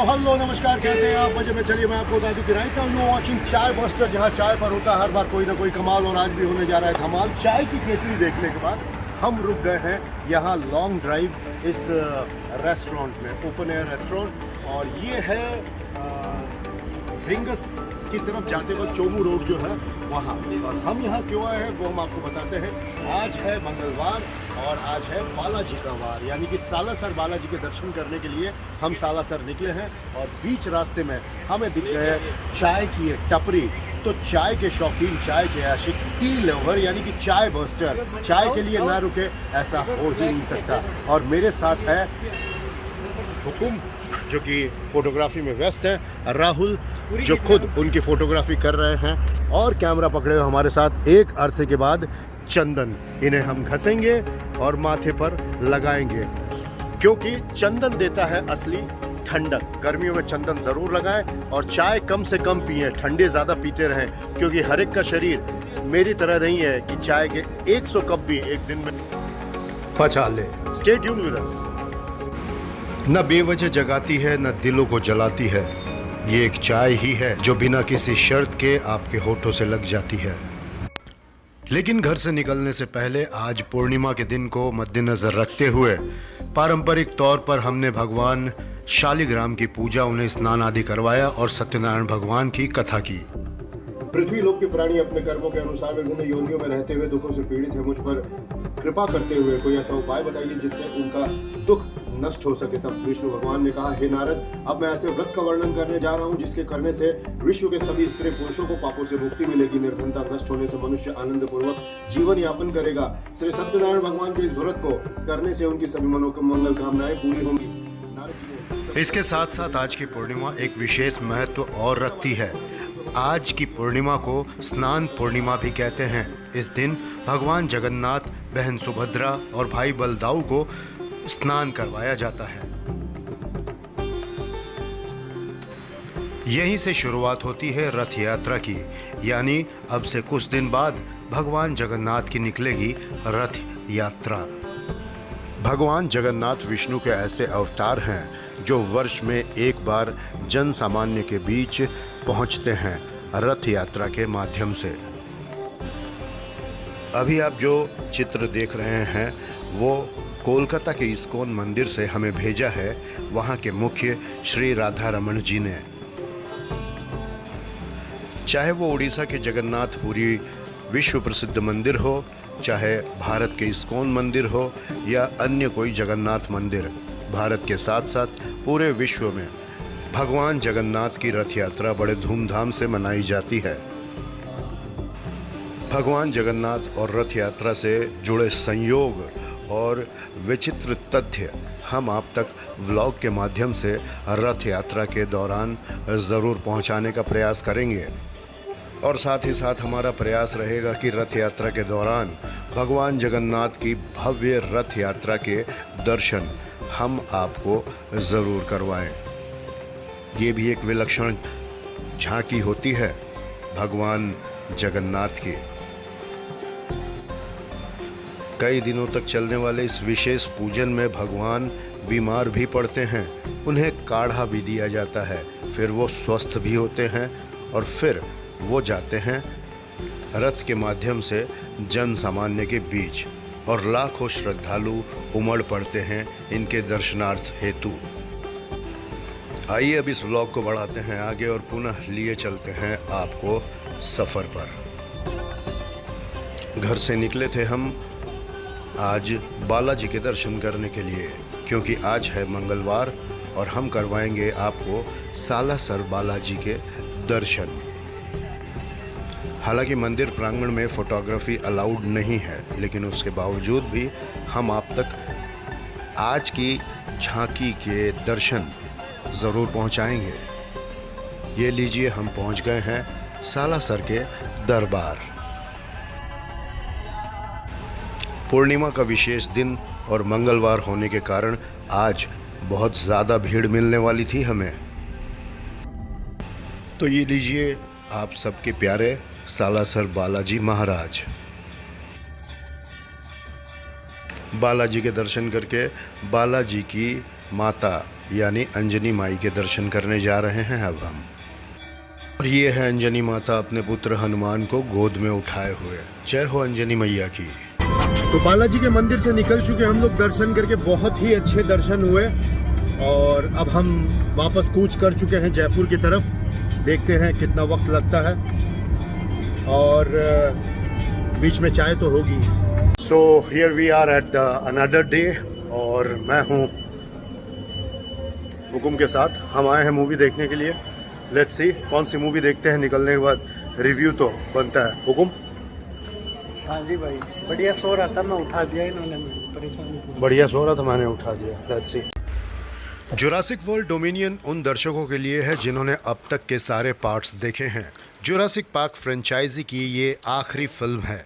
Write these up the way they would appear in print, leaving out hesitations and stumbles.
Hello नमस्कार, कैसे हैं आप? मजे में चलिए मैं आपको बता दूं कि राइट नाउ यू वाचिंग चाय बस्टर, जहां चाय पर होता है हर बार कोई ना कोई कमाल, और आज भी होने जा रहा है धमाल। चाय की केतली देखने के बाद हम रुक गए हैं यहाँ लॉन्ग ड्राइव इस रेस्टोरेंट में, ओपन एयर रेस्टोरेंट। और ये है रिंगस की तरफ जाते वक्त चोमू रोड जो है वहाँ। और हम यहाँ क्यों आए हैं वो हम आपको बताते हैं। आज है मंगलवार और आज है बालाजी का वार, यानी कि सालासर बालाजी के दर्शन करने के लिए हम सालासर निकले हैं। और बीच रास्ते में हमें दिख गए चाय की एक टपरी। तो चाय के शौकीन, चाय के आशिक, टी लवर यानी कि चाय बस्टर, चाय के लिए ना रुके ऐसा हो ही नहीं सकता। और मेरे साथ है हुकुम जो कि फोटोग्राफी में व्यस्त है, राहुल जो खुद उनकी फोटोग्राफी कर रहे हैं, और कैमरा पकड़े हुए हमारे साथ एक अरसे के बाद चंदन। इन्हें हम घसेंगे और माथे पर लगाएंगे क्योंकि चंदन देता है असली ठंडक। गर्मियों में चंदन जरूर लगाएं और चाय कम से कम पिएं, ठंडे ज़्यादा पीते रहें, क्योंकि हर एक का शरीर मेरी तरह नहीं है कि चाय के 100 कप भी एक दिन में पचा ले। Stay tuned with us. न बेवजह जगाती है न दिलों को जलाती है, ये एक चाय ही है जो बिना किसी शर्त के आपके होठों से लग जाती है। लेकिन घर से निकलने से पहले आज पूर्णिमा के दिन को मद्देनजर रखते हुए पारंपरिक तौर पर हमने भगवान शालिग्राम की पूजा, उन्हें स्नान आदि करवाया और सत्यनारायण भगवान की कथा की। पृथ्वी लोक के प्राणी अपने कर्मों के अनुसार विभिन्न योनियों में रहते हुए दुखों से पीड़ित है। मुझ पर कृपा करते हुए कोई ऐसा उपाय बताइए जिससे उनका दुख नष्ट हो सके। तब विष्णु भगवान ने कहा, हे नारद, अब मैं ऐसे व्रत का वर्णन करने जा रहा हूँ जिसके करने से विश्व के सभी स्त्री पुरुषों को पापों से मुक्ति मिलेगी। निर्धनता नष्ट होने से मनुष्य आनंद पूर्वक जीवन यापन करेगा। श्री सत्यनारायण भगवान के इस व्रत को करने से उनकी सभी मनोकामना कामनाएं पूरी होंगी। इसके साथ साथ आज की पूर्णिमा एक विशेष महत्व और रखती है। आज की पूर्णिमा को स्नान पूर्णिमा भी कहते हैं। इस दिन भगवान जगन्नाथ, बहन सुभद्रा और भाई बलदाऊ को स्नान करवाया जाता है। यहीं से शुरुआत होती है रथ यात्रा की, यानी अब से कुछ दिन बाद भगवान जगन्नाथ की निकलेगी रथ यात्रा। भगवान जगन्नाथ विष्णु के ऐसे अवतार हैं जो वर्ष में एक बार जन सामान्य के बीच पहुंचते हैं रथ यात्रा के माध्यम से। अभी आप जो चित्र देख रहे हैं वो कोलकाता के इस्कॉन मंदिर से हमें भेजा है वहाँ के मुख्य श्री राधा रमन जी ने। चाहे वो उड़ीसा के जगन्नाथपुरी विश्व प्रसिद्ध मंदिर हो, चाहे भारत के इस्कॉन मंदिर हो या अन्य कोई जगन्नाथ मंदिर, भारत के साथ साथ पूरे विश्व में भगवान जगन्नाथ की रथ यात्रा बड़े धूमधाम से मनाई जाती है। भगवान जगन्नाथ और रथ यात्रा से जुड़े संयोग और विचित्र तथ्य हम आप तक व्लॉग के माध्यम से रथ यात्रा के दौरान ज़रूर पहुंचाने का प्रयास करेंगे। और साथ ही साथ हमारा प्रयास रहेगा कि रथ यात्रा के दौरान भगवान जगन्नाथ की भव्य रथ यात्रा के दर्शन हम आपको ज़रूर करवाएं। ये भी एक विलक्षण झांकी होती है भगवान जगन्नाथ की। कई दिनों तक चलने वाले इस विशेष पूजन में भगवान बीमार भी पड़ते हैं, उन्हें काढ़ा भी दिया जाता है, फिर वो स्वस्थ भी होते हैं और फिर वो जाते हैं रथ के माध्यम से जन सामान्य के बीच, और लाखों श्रद्धालु उमड़ पड़ते हैं इनके दर्शनार्थ हेतु। आइए अब इस व्लॉग को बढ़ाते हैं आगे और पुनः लिए चलते हैं आपको सफ़र पर। घर से निकले थे हम आज बालाजी के दर्शन करने के लिए, क्योंकि आज है मंगलवार और हम करवाएंगे आपको सालासर बालाजी के दर्शन। हालांकि मंदिर प्रांगण में फ़ोटोग्राफी अलाउड नहीं है, लेकिन उसके बावजूद भी हम आप तक आज की झांकी के दर्शन ज़रूर पहुंचाएंगे। ये लीजिए, हम पहुंच गए हैं सालासर के दरबार। पूर्णिमा का विशेष दिन और मंगलवार होने के कारण आज बहुत ज़्यादा भीड़ मिलने वाली थी हमें। तो ये लीजिए आप सबके प्यारे सालासर बालाजी महाराज। बालाजी के दर्शन करके बालाजी की माता यानी अंजनी माई के दर्शन करने जा रहे हैं अब हम। और ये है अंजनी माता अपने पुत्र हनुमान को गोद में उठाए हुए। जय हो अंजनी मैया की। तो बालाजी के मंदिर से निकल चुके हम लोग दर्शन करके, बहुत ही अच्छे दर्शन हुए और अब हम वापस कूच कर चुके हैं जयपुर की तरफ। देखते हैं कितना वक्त लगता है और बीच में चाय तो होगी। So here we are at the another day और मैं हूँ हुकुम के साथ। हम आए हैं मूवी देखने के लिए। लेट्स सी कौन सी मूवी देखते हैं। निकलने के बाद रिव्यू तो बनता है। हुकुम? हाँ जी भाई, बढ़िया सो रहा था, मैं उठा दिया इन्होंने, परेशान किया। बढ़िया सो रहा था, मैंने उठा दिया। Let's see. Jurassic world dominion उन दर्शकों के लिए है जिन्होंने अब तक के सारे पार्ट्स देखे हैं। जुरासिक पार्क फ्रेंचाइजी की ये आखिरी फिल्म है।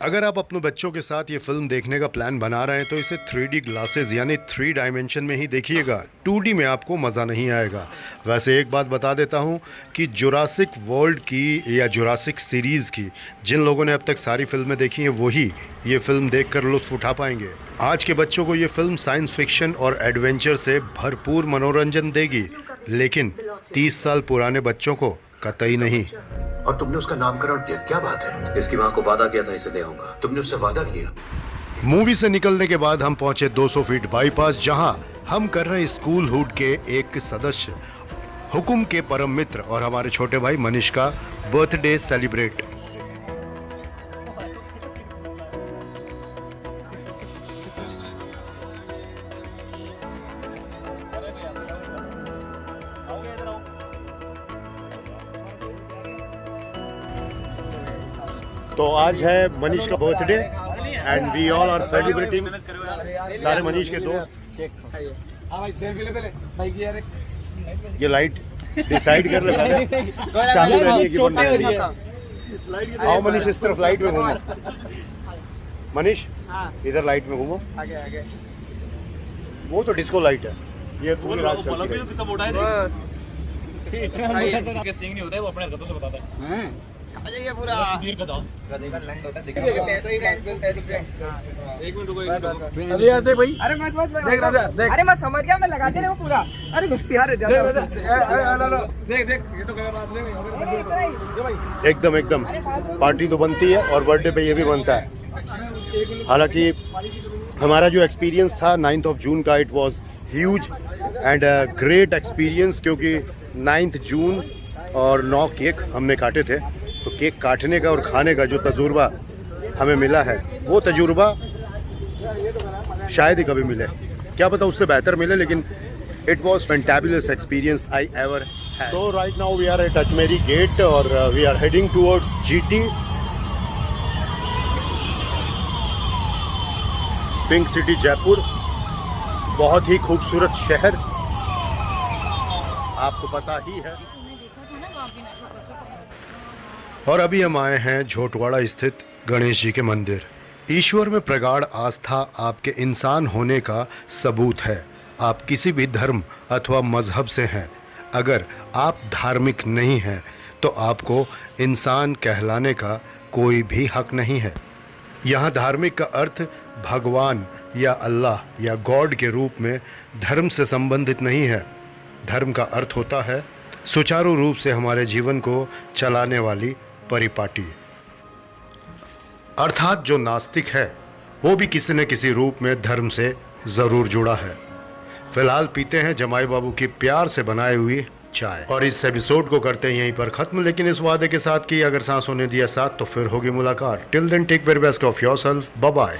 अगर आप अपने बच्चों के साथ ये फिल्म देखने का प्लान बना रहे हैं तो इसे 3D ग्लासेस यानी 3 डायमेंशन में ही देखिएगा। 2D में आपको मज़ा नहीं आएगा। वैसे एक बात बता देता हूँ कि जुरासिक वर्ल्ड की या जुरासिक सीरीज़ की जिन लोगों ने अब तक सारी फिल्में देखी हैं वही ये फिल्म देखकर लुत्फ़ उठा पाएंगे। आज के बच्चों को ये फिल्म साइंस फिक्शन और एडवेंचर से भरपूर मनोरंजन देगी, लेकिन 30 साल पुराने बच्चों को कतई नहीं। और तुमने उसका नामकरण किया, क्या बात है? इसकी माँ को वादा किया था इसे दे आऊंगा। तुमने उससे वादा किया? मूवी से निकलने के बाद हम पहुंचे 200 फीट बाईपास, जहां हम कर रहे स्कूल हुड के एक सदस्य हुकुम के परम मित्र और हमारे छोटे भाई मनीष का बर्थडे सेलिब्रेट। तो आज है मनीष का birthday and we all are celebrating. सारे मनीष के दोस्त। ये लाइट डिसाइड कर ले चालू रही है कि बंद कर दी है। आओ मनीष इस तरफ लाइट में घूमो। मनीष इधर लाइट में घूमो। आगे आगे वो तो डिस्को लाइट है, ये पूरी रात चलती है। सिंह नहीं होता है, वो अपने हरकतों से बताता है। पूरा सुधीर का दाम। एक मिनट रुको, एक मिनट रुको। अरे आते भाई, अरे मत देख रहा था, देख। अरे मैं समझ गया, मैं लगा दे रहा हूं पूरा। अरे बस यार देख देख ये तो गलत बात नहीं भाई। एकदम पार्टी तो बनती है और बर्थडे पे ये भी बनता है। हालांकि हमारा जो एक्सपीरियंस था 9 जून का, it was huge and great experience, क्योंकि 9 जून और 9 केक हमने काटे थे। तो केक काटने का और खाने का जो तजुर्बा हमें मिला है, वो तजुर्बा शायद ही कभी मिले, क्या पता उससे बेहतर मिले, लेकिन it was fantabulous experience I ever had. तो right now we are at Ajmeri Gate और we are heading towards GT, pink city Jaipur. बहुत ही खूबसूरत शहर, आपको पता ही है। और अभी हम आए हैं झोटवाड़ा स्थित गणेश जी के मंदिर। ईश्वर में प्रगाढ़ आस्था आपके इंसान होने का सबूत है। आप किसी भी धर्म अथवा मजहब से हैं, अगर आप धार्मिक नहीं हैं तो आपको इंसान कहलाने का कोई भी हक नहीं है। यहाँ धार्मिक का अर्थ भगवान या अल्लाह या गॉड के रूप में धर्म से संबंधित नहीं है। धर्म का अर्थ होता है सुचारू रूप से हमारे जीवन को चलाने वाली परिपाटी। अर्थात जो नास्तिक है वो भी किसी न किसी रूप में धर्म से ज़रूर जुड़ा है। फिलहाल पीते हैं जमाई बाबू की प्यार से बनाई हुई चाय और इस एपिसोड को करते हैं यहीं पर ख़त्म, लेकिन इस वादे के साथ कि अगर सांसों ने दिया साथ तो फिर होगी मुलाकात। Till then take very best of yourself, bye bye.